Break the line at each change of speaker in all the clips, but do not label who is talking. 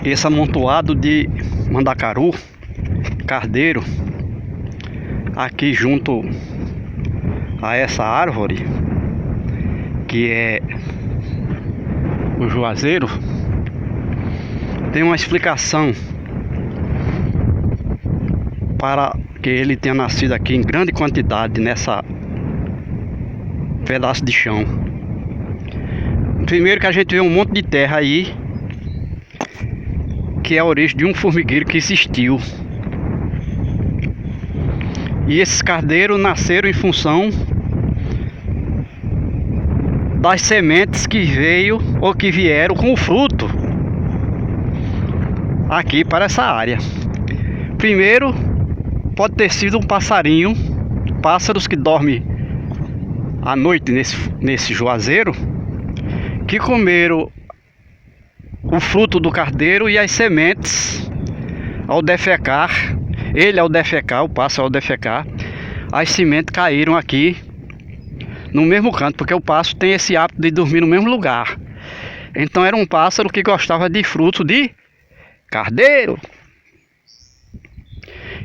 esse amontoado de mandacaru, cardeiro, aqui junto a essa árvore, que é o juazeiro, tem uma explicação para que ele tenha nascido aqui em grande quantidade nessa pedaço de chão. Primeiro que a gente vê um monte de terra aí, que é a origem de um formigueiro que existiu. E esses cardeiros nasceram em função das sementes que veio ou que vieram com o fruto aqui para essa área. Primeiro, pode ter sido um passarinho, pássaros que dormem à noite nesse juazeiro, que comeram o fruto do cardeiro e as sementes ao defecar. Ao defecar, o pássaro ao defecar, as sementes caíram aqui no mesmo canto, porque o pássaro tem esse hábito de dormir no mesmo lugar. Então era um pássaro que gostava de fruto de cardeiro.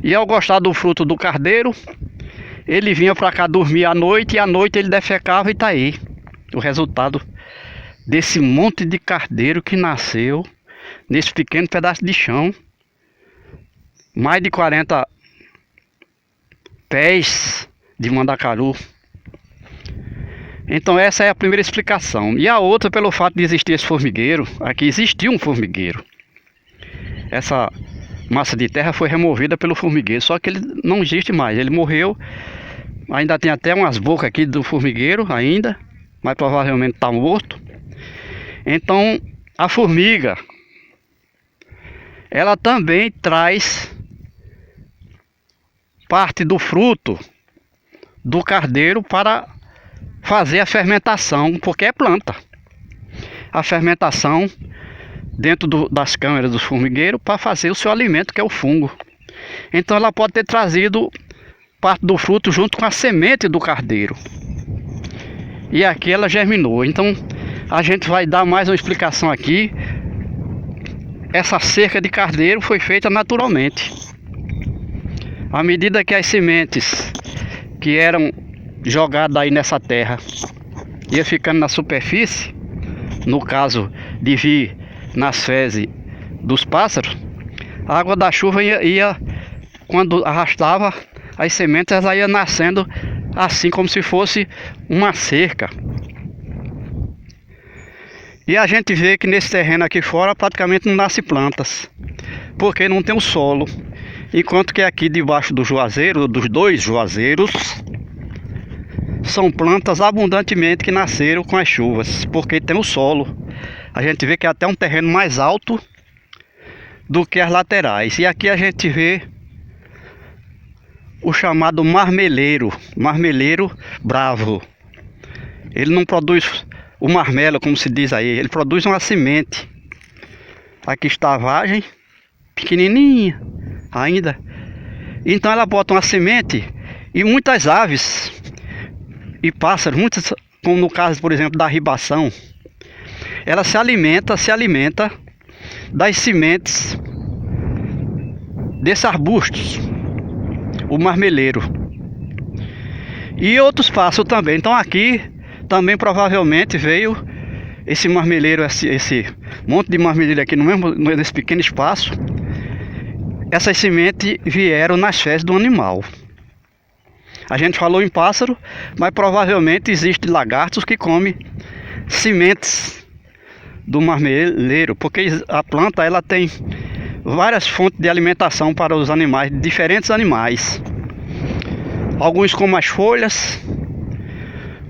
E ao gostar do fruto do cardeiro, ele vinha para cá dormir à noite, e à noite ele defecava, e tá aí o resultado desse monte de cardeiro que nasceu nesse pequeno pedaço de chão. Mais de 40 pés de mandacaru. Então essa é a primeira explicação. E a outra, pelo fato de existir esse formigueiro. Aqui existiu um formigueiro. Essa massa de terra foi removida pelo formigueiro, só que ele não existe mais, ele morreu. Ainda tem até umas bocas aqui do formigueiro ainda, mas provavelmente está morto. Então a formiga, ela também traz parte do fruto do cardeiro para fazer a fermentação, porque é planta. A fermentação dentro das câmeras do formigueiro para fazer o seu alimento, que é o fungo. Então ela pode ter trazido parte do fruto junto com a semente do cardeiro. E aqui ela germinou. Então a gente vai dar mais uma explicação aqui. Essa cerca de cardeiro foi feita naturalmente. À medida que as sementes que eram jogadas aí nessa terra ia ficando na superfície, no caso de vir nas fezes dos pássaros, a água da chuva ia quando arrastava as sementes, ela ia nascendo assim como se fosse uma cerca. E a gente vê que nesse terreno aqui fora praticamente não nasce plantas, porque não tem o solo. Enquanto que aqui debaixo do juazeiro, dos dois juazeiros, são plantas abundantemente que nasceram com as chuvas, porque tem o solo. A gente vê que é até um terreno mais alto do que as laterais. E aqui a gente vê o chamado marmeleiro, marmeleiro bravo. Ele não produz o marmelo, como se diz aí, ele produz uma semente. Aqui está a vagem, pequenininha ainda. Então ela bota uma semente, e muitas aves e pássaros, muitas, como no caso, por exemplo, da ribação, ela se alimenta das sementes desses arbustos, o marmeleiro. E outros pássaros também. Então aqui também provavelmente veio esse marmeleiro, esse monte de marmeleiro aqui nesse pequeno espaço. Essas sementes vieram nas fezes do animal. A gente falou em pássaro, mas provavelmente existem lagartos que comem sementes do marmeleiro, porque a planta ela tem várias fontes de alimentação para os animais, diferentes animais. Alguns comem as folhas,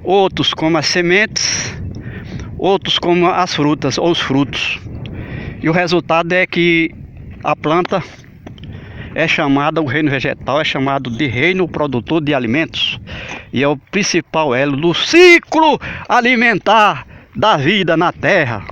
outros comem as sementes, outros comem as frutas ou os frutos. E o resultado é que a planta é chamada, o reino vegetal é chamado de reino produtor de alimentos, e é o principal elo do ciclo alimentar da vida na terra.